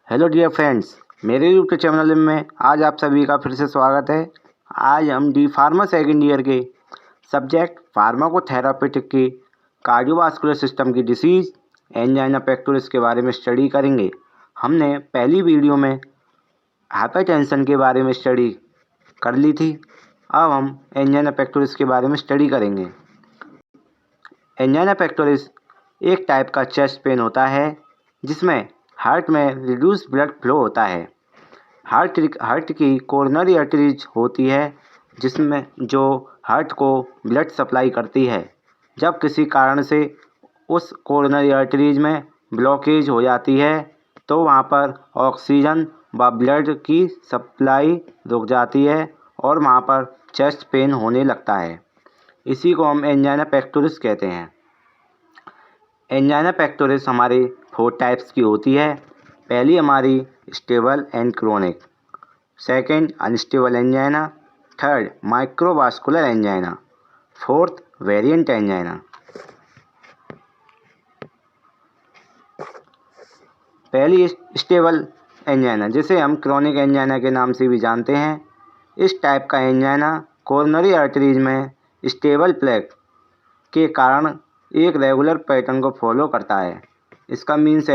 Hello dear friends, मेरे YouTube channel में आज आप सभी का फिर से स्वागत है। आज हम डी फार्मा सेकेंड ईयर के सब्जेक्ट फार्माकोथेरापेटिक की कार्डियोवास्कुलर सिस्टम की डिसीज़ एंजाइना पेक्टोरिस के बारे में स्टडी करेंगे। हमने पहली वीडियो में हाइपरटेंशन के बारे में स्टडी कर ली थी। अब हम एंजाइना पेक्टोरिस के बारे में स्टडी करेंगे। एंजाइना पेक्टोरिस एक टाइप का चेस्ट पेन होता है जिसमें हार्ट में रिड्यूस ब्लड फ्लो होता है। हार्ट की कोरोनरी आर्टरीज होती है जिसमें जो हार्ट को ब्लड सप्लाई करती है। जब किसी कारण से उस कोरोनरी आर्टरीज में ब्लॉकेज हो जाती है तो वहाँ पर ऑक्सीजन व ब्लड की सप्लाई रुक जाती है और वहाँ पर चेस्ट पेन होने लगता है। इसी को हम एंजाइना पेक्टोरिस कहते हैं। एंजाइना पेक्टोरिस हमारे 4 टाइप्स की होती है। पहली हमारी stable and chronic, second unstable angina, third microvascular angina, fourth variant angina. पहली स्टेबल एंजाइना जिसे हम क्रोनिक एंजाइना के नाम से भी जानते हैं। इस टाइप का एंजाइना कोरोनरी आर्टरीज में स्टेबल प्लेक के कारण एक रेगुलर पैटर्न को फॉलो करता है। इसका मीन्स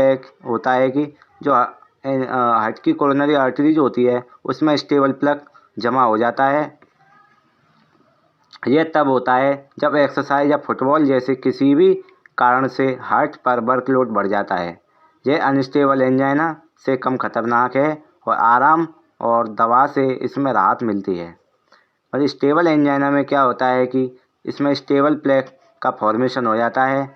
होता है कि जो हार्ट की कोरोनरी आर्टरीज होती है उसमें स्टेबल प्लग जमा हो जाता है। यह तब होता है जब एक्सरसाइज या फुटबॉल जैसे किसी भी कारण से हार्ट पर वर्कलोड बढ़ जाता है। यह अनस्टेबल एंजाइना से कम खतरनाक है और आराम और दवा से इसमें राहत मिलती है। और स्टेबल एंजाइना में क्या होता है कि इसमें स्टेबल प्लेक का फॉर्मेशन हो जाता है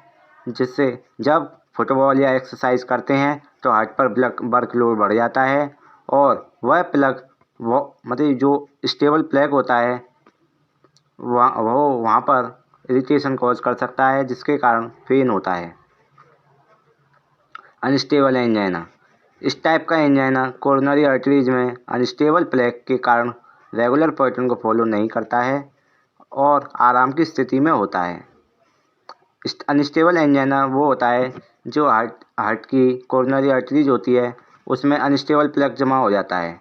जिससे जब फुटबॉल या एक्सरसाइज करते हैं तो हार्ट पर वर्कलोड बढ़ जाता है और वह प्लग मतलब जो स्टेबल प्लेक होता है वहाँ पर इरिटेशन कॉज कर सकता है जिसके कारण पेन होता है। अनस्टेबल एंजाइना, इस टाइप का एंजाइना कोरोनरी आर्टरीज में अनस्टेबल प्लेक के कारण रेगुलर पैटर्न को फॉलो नहीं करता है और आराम की स्थिति में होता है। अनस्टेबल एंजाइना वो होता है जो हार्ट की कोरोनरी आर्टरीज होती है उसमें अनस्टेबल प्लेक जमा हो जाता है।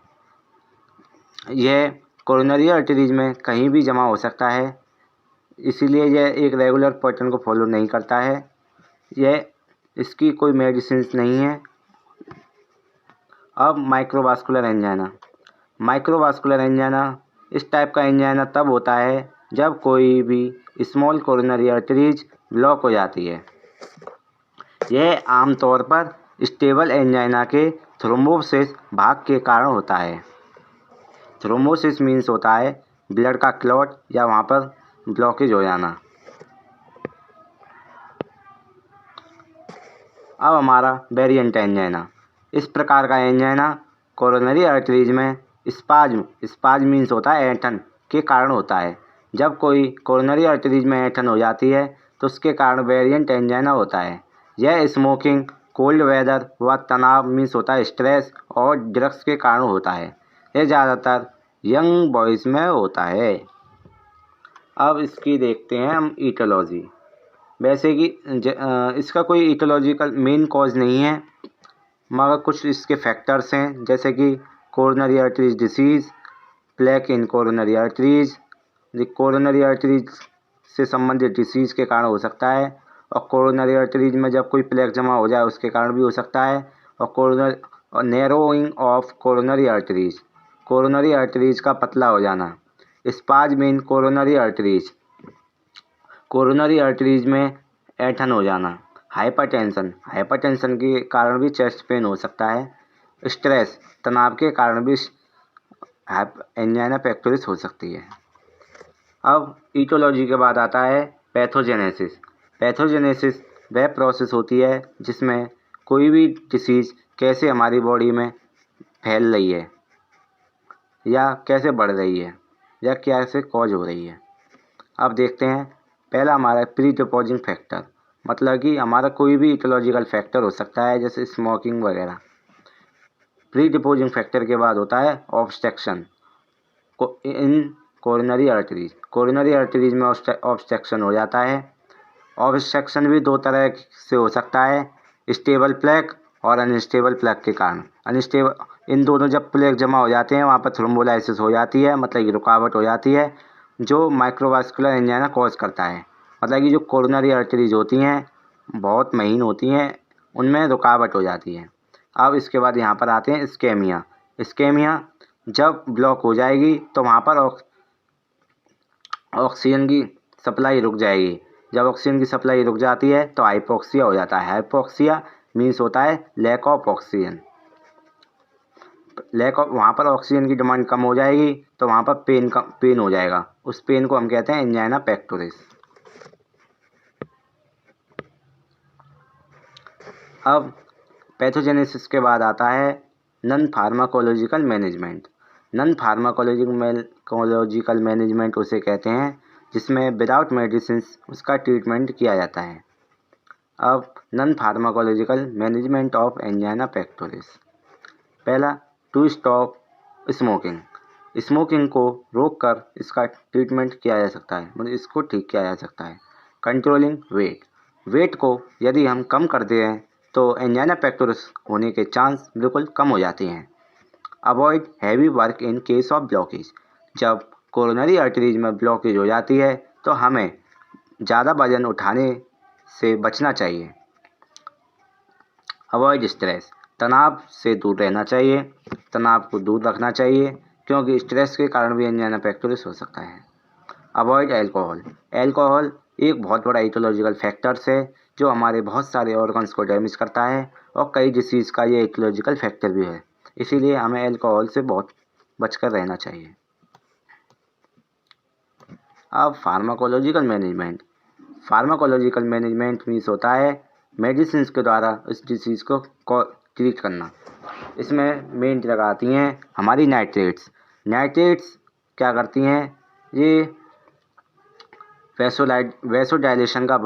यह कोरोनरी आर्टरीज में कहीं भी जमा हो सकता है, इसीलिए यह एक रेगुलर पैटर्न को फॉलो नहीं करता है। इसकी कोई मेडिसिन नहीं है। अब माइक्रोवास्कुलर एंजाइना। माइक्रोवास्कुलर एंजाइना इस टाइप का एंजाइना तब होता है जब कोई भी स्मॉल कोरोनरी आर्टरीज ब्लॉक हो जाती है। यह आमतौर पर स्टेबल एंजाइना के थ्रोम्बोसिस भाग के कारण होता है। थ्रोम्बोसिस मीन्स होता है ब्लड का क्लॉट या वहाँ पर ब्लॉकेज हो जाना। अब हमारा वेरिएंट एंजाइना। इस प्रकार का एंजाइना कोरोनरी आर्टरीज में स्पाज्म मीन्स होता है ऐंठन के कारण होता है। जब कोई कोरोनरी आर्टरीज में ऐंठन हो जाती है तो उसके कारण वेरिएंट एंजाइना होता है। यह स्मोकिंग, कोल्ड वेदर व तनाव मीन्स होता है स्ट्रेस और ड्रग्स के कारण होता है। यह ज़्यादातर यंग बॉयज़ में होता है। अब इसकी देखते हैं हम ईटियोलॉजी। वैसे कि इसका कोई ईटियोलॉजिकल मेन कॉज नहीं है मगर कुछ इसके फैक्टर्स हैं जैसे कि कोरोनरी आर्टरीज डिसीज़, प्लेक इन कोरोनरी आर्टरीज, कोरोनरी आर्टरीज से संबंधित डिसीज़ के कारण हो सकता है और कोरोनरी आर्टरीज में जब कोई प्लेक जमा हो जाए उसके कारण भी हो सकता है। और नैरोइंग ऑफ कोरोनरी आर्टरीज का पतला हो जाना। स्पाज्म इन कोरोनरी आर्टरीज में ऐंठन हो जाना। हाइपरटेंशन के कारण भी चेस्ट पेन हो सकता है। स्ट्रेस, तनाव के कारण भी एंजाइना पेक्टोरिस हो सकती है। अब ईटियोलॉजी के बाद आता है पैथोजेनेसिस। पैथोजेनेसिस वह प्रोसेस होती है जिसमें कोई भी डिसीज़ कैसे हमारी बॉडी में फैल रही है या कैसे बढ़ रही है या कैसे कॉज हो रही है। अब देखते हैं। पहला हमारा प्रीडिस्पोजिंग फैक्टर, मतलब कि हमारा कोई भी ईटियोलॉजिकल फैक्टर हो सकता है जैसे स्मोकिंग वगैरह। प्रीडिस्पोजिंग फैक्टर के बाद होता है ऑब्स्ट्रक्शन इन कोरोनरी आर्टरीज में ऑब्स्ट्रक्शन हो जाता है। ऑब्स्ट्रक्शन भी 2 तरह से हो सकता है, स्टेबल प्लेक और अनस्टेबल प्लग के कारण। अनस्टेबल इन दोनों जब प्लग जमा हो जाते हैं वहाँ पर थ्रोम्बोलाइसिस हो जाती है, मतलब कि रुकावट हो जाती है, जो माइक्रोवास्कुलर एंजाइना कॉज करता है। मतलब कि जो कोरोनरी आर्टरीज होती हैं बहुत महीन होती हैं, उनमें रुकावट हो जाती है। अब इसके बाद यहाँ पर आते हैं इस्केमिया। इस्केमिया जब ब्लॉक हो जाएगी तो वहाँ पर ऑक्सीजन की सप्लाई रुक जाएगी। जब ऑक्सीजन की सप्लाई रुक जाती है तो हाइपोक्सिया हो जाता है। हाइपोक्सिया मीन्स होता है लैक ऑफ ऑक्सीजन। वहाँ पर ऑक्सीजन की डिमांड कम हो जाएगी तो वहाँ पर पेन हो जाएगा। उस पेन को हम कहते हैं एंजाइना पेक्टोरिस। अब पैथोजेनेसिस के बाद आता है non pharmacological management. Non pharmacological management उसे कहते हैं जिसमें विदाउट मेडिसिन उसका ट्रीटमेंट किया जाता है। अब non pharmacological management of angina pectoris. पहला, टू स्टॉप स्मोकिंग। स्मोकिंग को रोककर इसका ट्रीटमेंट किया जा सकता है, मतलब इसको ठीक किया जा सकता है। Controlling wait. वेट को यदि हम कम करते हैं तो एंजाइना पेक्टोरिस होने के चांस बिल्कुल कम हो जाते हैं। Avoid heavy work in case of blockage. जब कोरोनरी आर्टरीज में ब्लॉकेज हो जाती है तो हमें ज़्यादा वजन उठाने से बचना चाहिए। Avoid stress. तनाव से दूर रहना चाहिए, तनाव को दूर रखना चाहिए, क्योंकि स्ट्रेस के कारण भी एंजाइना पेक्टोरिस हो सकता है। Avoid alcohol. एल्कोहल एक बहुत बड़ा इथियोलॉजिकल फैक्टर्स है जो हमारे बहुत सारे ऑर्गन्स को डैमेज करता है और कई डिसीज़ का ये इथियोलॉजिकल फैक्टर भी है, इसीलिए हमें एल्कोहल से बहुत बचकर रहना चाहिए। अब pharmacological management. Pharmacological management means होता है मेडिसिन के द्वारा इस डिसीज़ को ट्रीट करना। इसमें मेन ड्रग आती हैं हमारी नाइट्रेट्स। नाइट्रेट्स क्या करती हैं, ये वैसोडाइलेशन का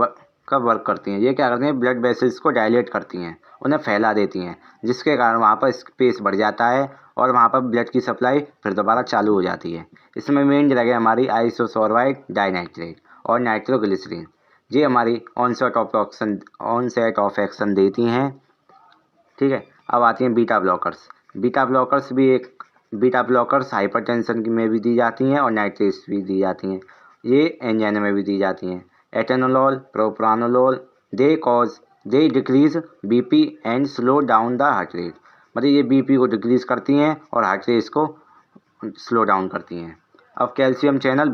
वर्क करती हैं। ये क्या करती हैं, ब्लड वेसल्स को डायलेट करती हैं, उन्हें फैला देती हैं, जिसके कारण वहाँ पर स्पेस बढ़ जाता है और वहाँ पर ब्लड की सप्लाई फिर दोबारा चालू हो जाती है। इसमें मेन ड्रग है हमारी आइसोसोर्बाइड डाइनाइट्रेट और नाइट्रोग्लिसरीन। ये हमारी ऑनसेट ऑफ एक्शन देती हैं। ठीक है, अब आती हैं beta blockers. Beta blockers hypertension में भी दी जाती हैं और नाइट्रेट्स भी दी जाती हैं। ये एंजाइना में भी दी जाती हैं। Atenolol, propranolol, they decrease BP and slow down the heart rate. मतलब ये बीपी को डिक्रीज करती हैं और हार्ट रेट को स्लो डाउन करती हैं। अब कैल्शियम चैनल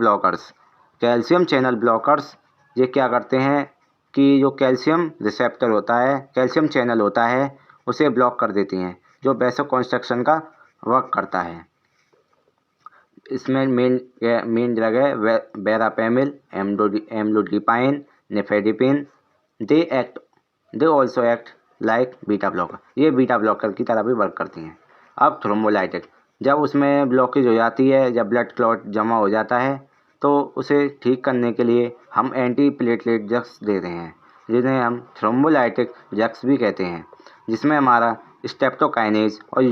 ब्लॉकर्स ये क्या करते हैं कि जो कैल्शियम रिसेप्टर होता है, कैल्शियम चैनल होता है, उसे ब्लॉक कर देती हैं, जो वैसो कंस्ट्रक्शन का वर्क करता है। इसमें मेन ड्रग है वेरापेमिल, amlodipine, nifedipine. They also act like beta blocker. ये बीटा ब्लॉकर की तरह भी वर्क करती हैं। अब थ्रोम्बोलाइटिक, जब उसमें ब्लॉकेज हो जाती है, जब ब्लड क्लॉट जमा हो जाता है तो उसे ठीक करने के लिए हम एंटी प्लेटलेट ड्रग्स दे रहे हैं, जिन्हें हम थ्रोम्बोलाइटिक ड्रग्स भी कहते हैं, जिसमें हमारा स्ट्रेप्टोकाइनेज और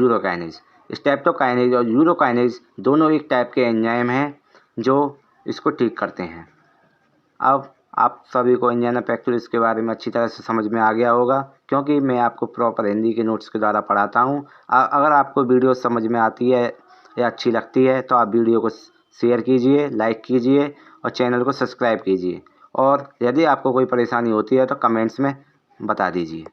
यूरोकाइनेज दोनों एक टाइप के एंजाइम हैं जो इसको ठीक करते हैं। अब आप सभी को एंजाइना पेक्टोरिस के बारे में अच्छी तरह से समझ में आ गया होगा, क्योंकि मैं आपको प्रॉपर हिंदी के नोट्स के द्वारा पढ़ाता हूँ। अगर आपको वीडियो समझ में आती है या अच्छी लगती है तो आप वीडियो को शेयर कीजिए, लाइक कीजिए और चैनल को सब्सक्राइब कीजिए। और यदि आपको कोई परेशानी होती है तो कमेंट्स में बता दीजिए।